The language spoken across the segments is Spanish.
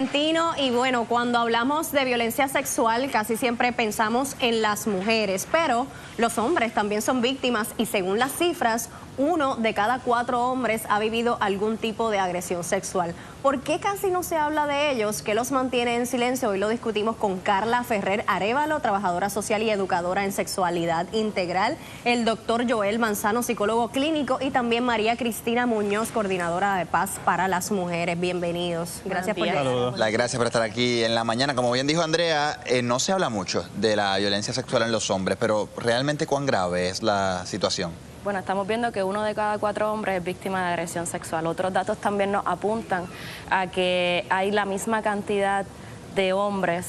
Y bueno, cuando hablamos de violencia sexual casi siempre pensamos en las mujeres, pero los hombres también son víctimas y según las cifras, 1 de cada 4 hombres ha vivido algún tipo de agresión sexual. ¿Por qué casi no se habla de ellos? ¿Qué los mantiene en silencio? Hoy lo discutimos con Carla Ferrer Arévalo, trabajadora social y educadora en sexualidad integral, el doctor Joel Manzano, psicólogo clínico, y también María Cristina Muñoz, coordinadora de Paz para las Mujeres. Bienvenidos. Gracias por llegar. Gracias por estar aquí en la mañana. Como bien dijo Andrea, no se habla mucho de la violencia sexual en los hombres, pero realmente ¿cuán grave es la situación? Bueno, estamos viendo que 1 de cada 4 hombres es víctima de agresión sexual. Otros datos también nos apuntan a que hay la misma cantidad de hombres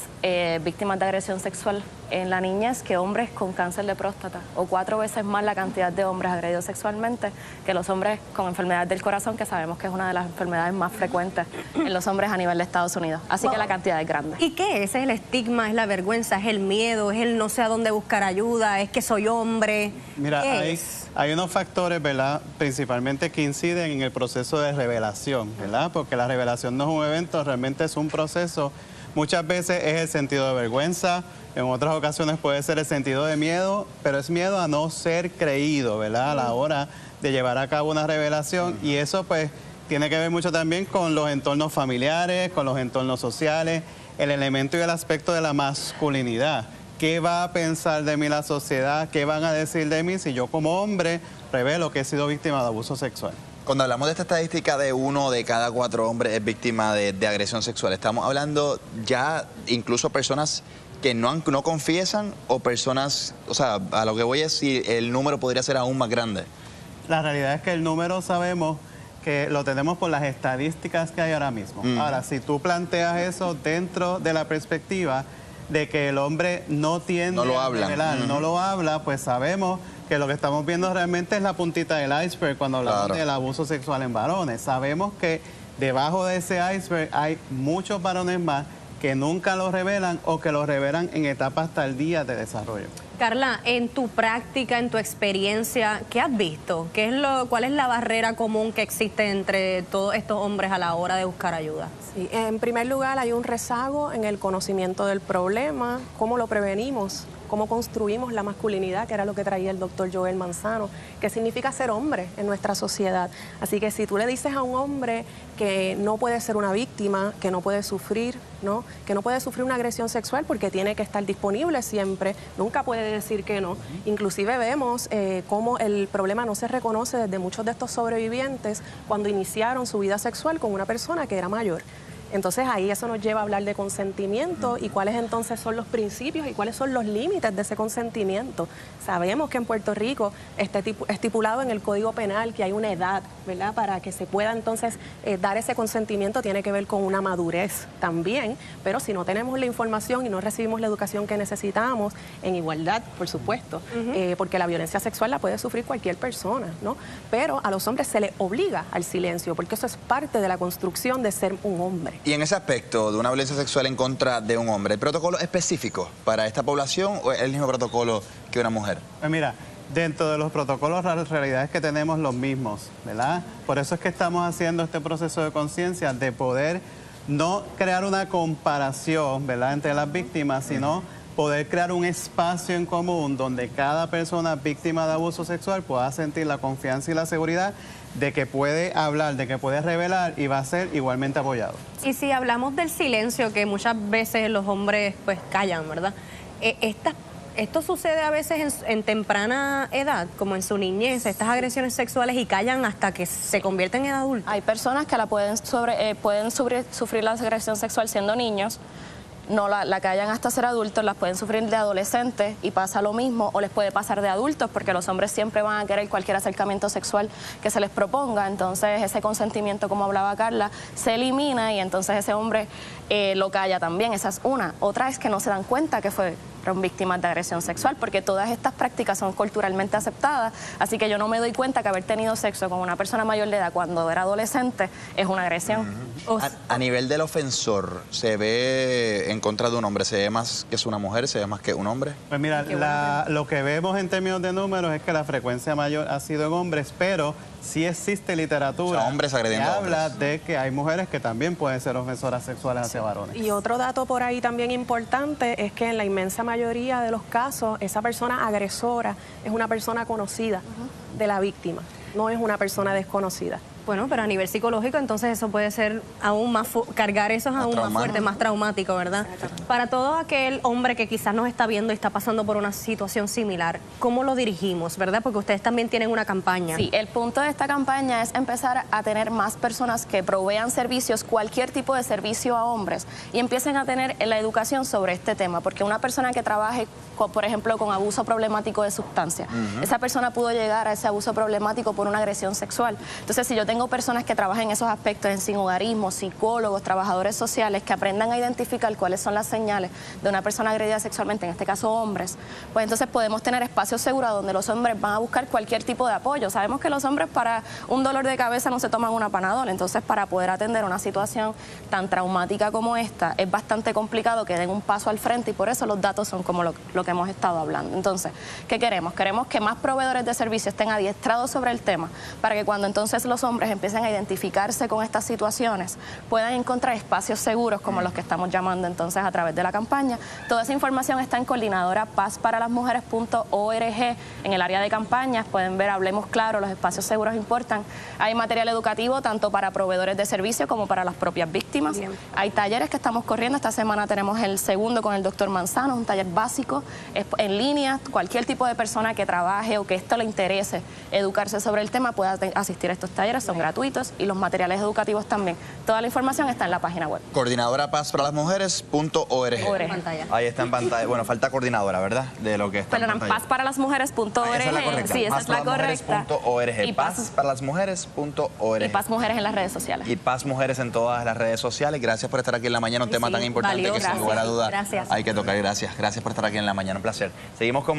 víctimas de agresión sexual en la niñez que hombres con cáncer de próstata, o 4 veces más la cantidad de hombres agredidos sexualmente que los hombres con enfermedad del corazón, que sabemos que es una de las enfermedades más frecuentes en los hombres a nivel de Estados Unidos. Así que la cantidad es grande. ¿Y qué es? ¿Es el estigma, es la vergüenza, es el miedo, es el no sé a dónde buscar ayuda, es que soy hombre? Mira, hay unos factores, ¿verdad?, principalmente que inciden en el proceso de revelación, ¿verdad? Porque la revelación no es un evento, realmente es un proceso. Muchas veces es el sentido de vergüenza, en otras ocasiones puede ser el sentido de miedo, pero es miedo a no ser creído, ¿verdad?, a la hora de llevar a cabo una revelación. Y eso pues tiene que ver mucho también con los entornos familiares, con los entornos sociales, el elemento y el aspecto de la masculinidad. ¿Qué va a pensar de mí la sociedad? ¿Qué van a decir de mí si yo como hombre revelo que he sido víctima de abuso sexual? Cuando hablamos de esta estadística de 1 de cada 4 hombres es víctima de agresión sexual, estamos hablando ya incluso personas que no confiesan o personas, o sea, a lo que voy es si el número podría ser aún más grande. La realidad es que el número sabemos que lo tenemos por las estadísticas que hay ahora mismo. Ahora, si tú planteas eso dentro de la perspectiva de que el hombre no tiende a revelar, no lo habla, pues sabemos que lo que estamos viendo realmente es la puntita del iceberg cuando hablamos del abuso sexual en varones. Sabemos que debajo de ese iceberg hay muchos varones más que nunca lo revelan o que lo revelan en etapas tardías de desarrollo. Carla, en tu práctica, en tu experiencia, ¿qué has visto? ¿Cuál es la barrera común que existe entre todos estos hombres a la hora de buscar ayuda? Sí, en primer lugar hay un rezago en el conocimiento del problema, cómo lo prevenimos, cómo construimos la masculinidad, que era lo que traía el doctor Joel Manzano, que significa ser hombre en nuestra sociedad. Así que si tú le dices a un hombre que no puede ser una víctima, que no puede sufrir, ¿no?, que no puede sufrir una agresión sexual porque tiene que estar disponible siempre, nunca puede decir que no. Inclusive vemos cómo el problema no se reconoce desde muchos de estos sobrevivientes cuando iniciaron su vida sexual con una persona que era mayor. Entonces ahí eso nos lleva a hablar de consentimiento y cuáles entonces son los principios y cuáles son los límites de ese consentimiento. Sabemos que en Puerto Rico está estipulado en el Código Penal que hay una edad, ¿verdad?, para que se pueda entonces dar ese consentimiento. Tiene que ver con una madurez también, pero si no tenemos la información y no recibimos la educación que necesitamos, en igualdad, por supuesto, porque la violencia sexual la puede sufrir cualquier persona, ¿no? Pero a los hombres se les obliga al silencio, porque eso es parte de la construcción de ser un hombre. Y en ese aspecto de una violencia sexual en contra de un hombre, ¿el protocolo específico para esta población o es el mismo protocolo que una mujer? Pues mira, dentro de los protocolos la realidad es que tenemos los mismos, ¿verdad? Por eso es que estamos haciendo este proceso de conciencia de poder no crear una comparación, ¿verdad?, entre las víctimas, sino poder crear un espacio en común donde cada persona víctima de abuso sexual pueda sentir la confianza y la seguridad de que puede hablar, de que puede revelar y va a ser igualmente apoyado. Y si hablamos del silencio, que muchas veces los hombres pues callan, ¿verdad? Esto sucede a veces en temprana edad, como en su niñez, estas agresiones sexuales, y callan hasta que se convierten en adultos. Hay personas que pueden sufrir la agresión sexual siendo niños, no la callan hasta ser adultos, las pueden sufrir de adolescentes y pasa lo mismo, o les puede pasar de adultos, porque los hombres siempre van a querer cualquier acercamiento sexual que se les proponga. Entonces ese consentimiento, como hablaba Carla, se elimina y entonces ese hombre lo calla también. Esa es una. Otra es que no se dan cuenta que fue fueron víctimas de agresión sexual, porque todas estas prácticas son culturalmente aceptadas, así que yo no me doy cuenta que haber tenido sexo con una persona mayor de edad cuando era adolescente es una agresión. A nivel del ofensor, ¿se ve en contra de un hombre? ¿Se ve más que es una mujer? ¿Se ve más que un hombre? Pues mira, lo que vemos en términos de números es que la frecuencia mayor ha sido en hombres, pero sí existe literatura, o sea, hombres agrediendo que a habla hombres, de que hay mujeres que también pueden ser ofensoras sexuales hacia varones. Y otro dato por ahí también importante es que en la inmensa mayoría de los casos, esa persona agresora es una persona conocida de la víctima, no es una persona desconocida. Bueno, pero a nivel psicológico, entonces eso puede ser aún más, cargar eso es aún más fuerte, más traumático, ¿verdad? Para todo aquel hombre que quizás nos está viendo y está pasando por una situación similar, ¿cómo lo dirigimos, verdad? Porque ustedes también tienen una campaña. Sí, el punto de esta campaña es empezar a tener más personas que provean servicios, cualquier tipo de servicio a hombres, y empiecen a tener la educación sobre este tema, porque una persona que trabaje, por ejemplo, con abuso problemático de sustancia, esa persona pudo llegar a ese abuso problemático por una agresión sexual. Entonces, si yo tengo personas que trabajan en esos aspectos, en sinhogarismo, psicólogos, trabajadores sociales, que aprendan a identificar cuáles son las señales de una persona agredida sexualmente, en este caso hombres, pues entonces podemos tener espacios seguros donde los hombres van a buscar cualquier tipo de apoyo. Sabemos que los hombres para un dolor de cabeza no se toman una Panadol, entonces para poder atender una situación tan traumática como esta, es bastante complicado que den un paso al frente, y por eso los datos son como lo que hemos estado hablando. Entonces, ¿qué queremos? Queremos que más proveedores de servicios estén adiestrados sobre el tema, para que cuando entonces los hombres empiecen a identificarse con estas situaciones, puedan encontrar espacios seguros como los que estamos llamando entonces a través de la campaña. Toda esa información está en coordinadora pazparalasmujeres.org. En el área de campañas pueden ver Hablemos Claro, los espacios seguros importan. Hay material educativo tanto para proveedores de servicios como para las propias víctimas. Bien. Hay talleres que estamos corriendo. Esta semana tenemos el segundo con el doctor Manzano, un taller básico en línea. Cualquier tipo de persona que trabaje o que esto le interese educarse sobre el tema pueda asistir a estos talleres. Son gratuitos, y los materiales educativos también. Toda la información está en la página web. Coordinadora pazparalasmujeres.org. Ahí está en pantalla. Bueno, falta coordinadora, ¿verdad? De lo que está en pantalla. Pazparalasmujeres.org. Esa es la correcta. Sí, esa es la correcta. Y pazparalasmujeres.org. Y Paz Mujeres en las redes sociales. Y Paz Mujeres en todas las redes sociales. Gracias por estar aquí en la mañana. Un tema tan importante que sin lugar a dudas hay que tocar. Gracias por estar aquí en la mañana. Un placer. Seguimos con